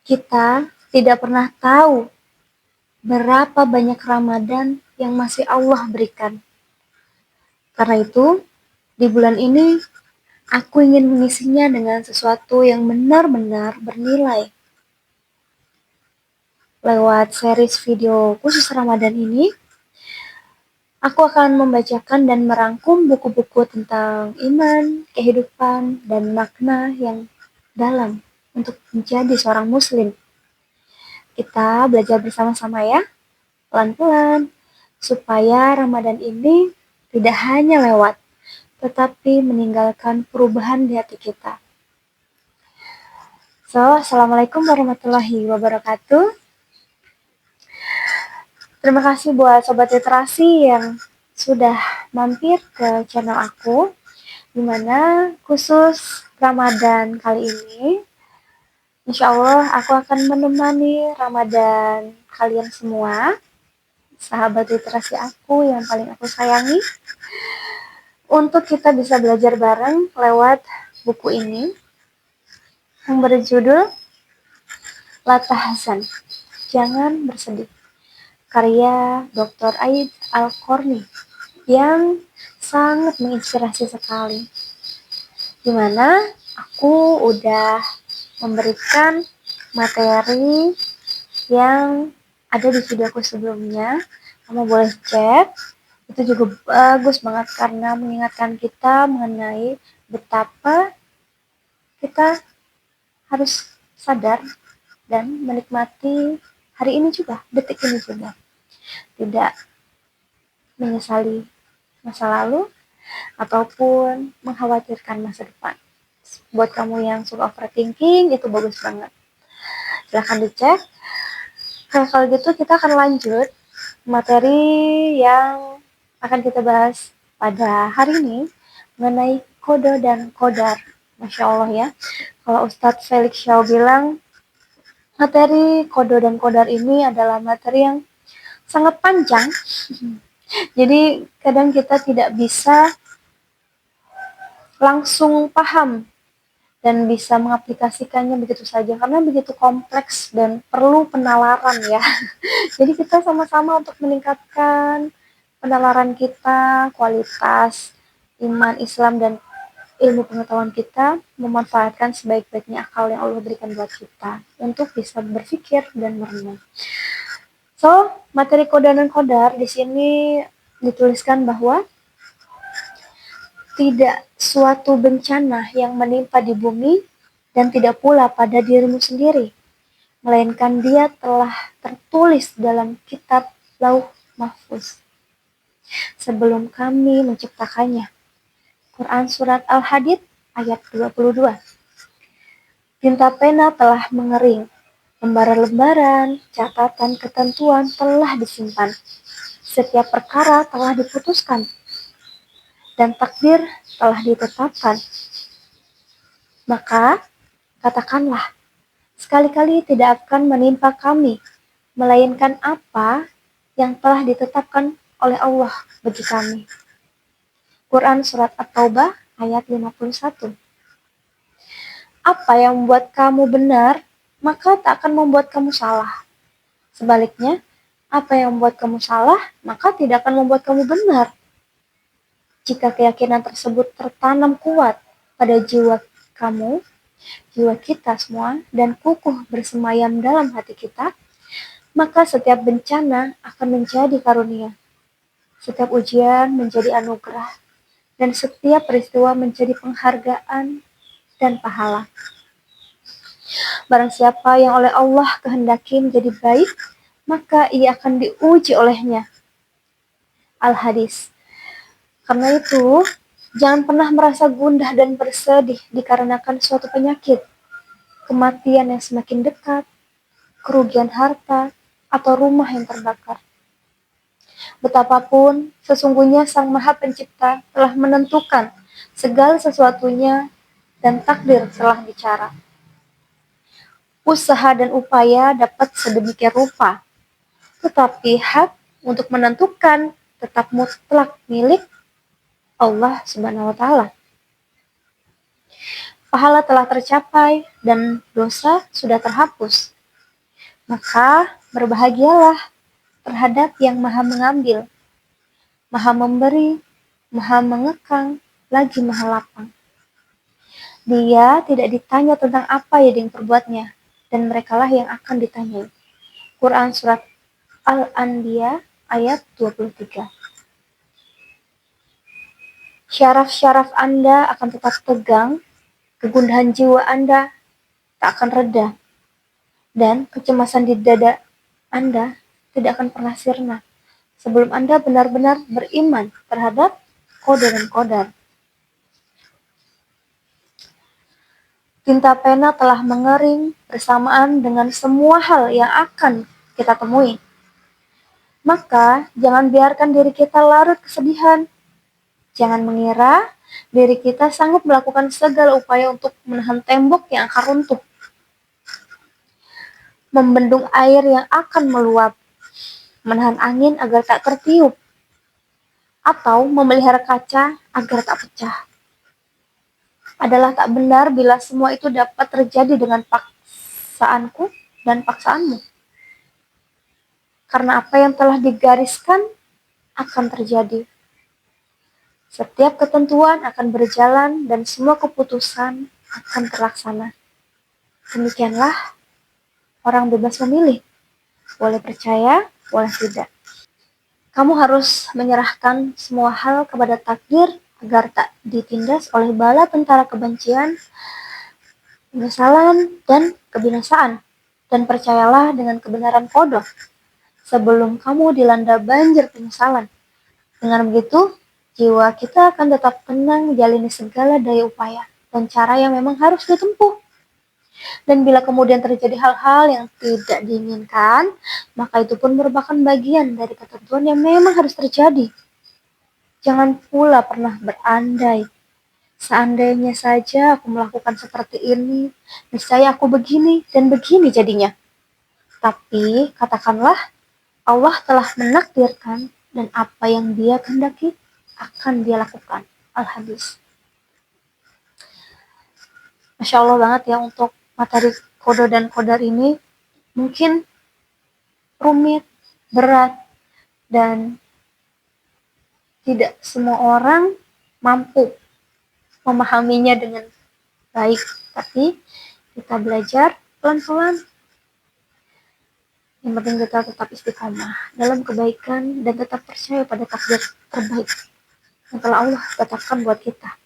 Kita tidak pernah tahu berapa banyak Ramadan yang masih Allah berikan. Karena itu, di bulan ini aku ingin mengisinya dengan sesuatu yang benar-benar bernilai. Lewat series video khusus Ramadan ini, aku akan membacakan dan merangkum buku-buku tentang iman, kehidupan, dan makna yang dalam untuk menjadi seorang muslim. Kita belajar bersama-sama ya, pelan-pelan, supaya Ramadan ini tidak hanya lewat, tetapi meninggalkan perubahan di hati kita. Assalamualaikum warahmatullahi wabarakatuh. Terima kasih buat Sobat Literasi yang sudah mampir ke channel aku, dimana khusus Ramadan kali ini, insya Allah aku akan menemani Ramadan kalian semua, sahabat literasi aku yang paling aku sayangi, untuk kita bisa belajar bareng lewat buku ini yang berjudul La Tahzan, Jangan Bersedih, karya Dr. Aid Al-Qarni yang sangat menginspirasi sekali. Dimana aku udah memberikan materi yang ada di videoku sebelumnya. Kamu boleh cek. Itu juga bagus banget karena mengingatkan kita mengenai betapa kita harus sadar dan menikmati hari ini juga, detik ini juga. Tidak menyesali masa lalu ataupun mengkhawatirkan masa depan. Buat kamu yang suka overthinking, itu bagus banget. Silahkan dicek. Nah, kalau gitu kita akan lanjut materi yang akan kita bahas pada hari ini mengenai kode dan kodar. Masya Allah ya. Kalau Ustadz Felix Shaw bilang, materi kode dan kodar ini adalah materi yang sangat panjang. Jadi kadang kita tidak bisa langsung paham dan bisa mengaplikasikannya begitu saja karena begitu kompleks dan perlu penalaran ya. Jadi kita sama-sama untuk meningkatkan penalaran kita, kualitas iman Islam dan ilmu pengetahuan kita, memanfaatkan sebaik-baiknya akal yang Allah berikan buat kita untuk bisa berpikir dan merenung. So, materi kodar dan kodar di sini dituliskan bahwa tidak suatu bencana yang menimpa di bumi dan tidak pula pada dirimu sendiri, melainkan dia telah tertulis dalam kitab Lauh Mahfuz sebelum kami menciptakannya. Quran Surat Al-Hadid ayat 22. Tinta pena telah mengering, lembaran-lembaran catatan ketentuan telah disimpan, setiap perkara telah diputuskan, dan takdir telah ditetapkan. Maka katakanlah, sekali-kali tidak akan menimpa kami, melainkan apa yang telah ditetapkan oleh Allah bagi kami. Quran Surat At-Taubah ayat 51. Apa yang membuat kamu benar, maka tak akan membuat kamu salah. Sebaliknya, apa yang membuat kamu salah, maka tidak akan membuat kamu benar. Jika keyakinan tersebut tertanam kuat pada jiwa kamu, jiwa kita semua, dan kukuh bersemayam dalam hati kita, maka setiap bencana akan menjadi karunia, setiap ujian menjadi anugerah, dan setiap peristiwa menjadi penghargaan dan pahala. Barang siapa yang oleh Allah kehendaki menjadi baik, maka ia akan diuji olehnya. Al-Hadis. Karena itu, jangan pernah merasa gundah dan bersedih dikarenakan suatu penyakit, kematian yang semakin dekat, kerugian harta, atau rumah yang terbakar. Betapapun, sesungguhnya Sang Maha Pencipta telah menentukan segala sesuatunya dan takdir telah bicara. Usaha dan upaya dapat sedemikian rupa, tetapi hak untuk menentukan tetap mutlak milik Allah Subhanahu wa Ta'ala. Pahala telah tercapai dan dosa sudah terhapus. Maka berbahagialah terhadap yang maha mengambil, maha memberi, maha mengekang, lagi maha lapang. Dia tidak ditanya tentang apa yang perbuatnya, dan merekalah yang akan ditanyai. Quran Surat Al-Anbiya ayat 23. Syaraf-syaraf Anda akan tetap tegang, kegundahan jiwa Anda tak akan reda, dan kecemasan di dada Anda tidak akan pernah sirna sebelum Anda benar-benar beriman terhadap qada dan qadar. Tinta pena telah mengering bersamaan dengan semua hal yang akan kita temui. Maka jangan biarkan diri kita larut kesedihan. Jangan mengira diri kita sanggup melakukan segala upaya untuk menahan tembok yang akan runtuh, membendung air yang akan meluap, menahan angin agar tak tertiup, atau memelihara kaca agar tak pecah. Adalah tak benar bila semua itu dapat terjadi dengan paksaanku dan paksaanmu. Karena apa yang telah digariskan akan terjadi. Setiap ketentuan akan berjalan dan semua keputusan akan terlaksana. Demikianlah orang bebas memilih. Boleh percaya, boleh tidak. Kamu harus menyerahkan semua hal kepada takdir agar tak ditindas oleh bala tentara kebencian, penyesalan, dan kebinasaan. Dan percayalah dengan kebenaran qada sebelum kamu dilanda banjir penyesalan. Dengan begitu, jiwa kita akan tetap tenang menjalani segala daya upaya dan cara yang memang harus ditempuh. Dan bila kemudian terjadi hal-hal yang tidak diinginkan, maka itu pun merupakan bagian dari ketentuan yang memang harus terjadi. Jangan pula pernah berandai, seandainya saja aku melakukan seperti ini, niscaya aku begini dan begini jadinya. Tapi katakanlah, Allah telah menakdirkan dan apa yang Dia kehendaki akan Dia lakukan. Al-Hadis. Masya Allah banget ya untuk materi qada dan qadar ini. Mungkin rumit, berat, dan tidak semua orang mampu memahaminya dengan baik. Tapi kita belajar pelan-pelan. Yang penting kita tetap istiqomah dalam kebaikan dan tetap percaya pada takdir terbaik yang telah Allah tetapkan buat kita.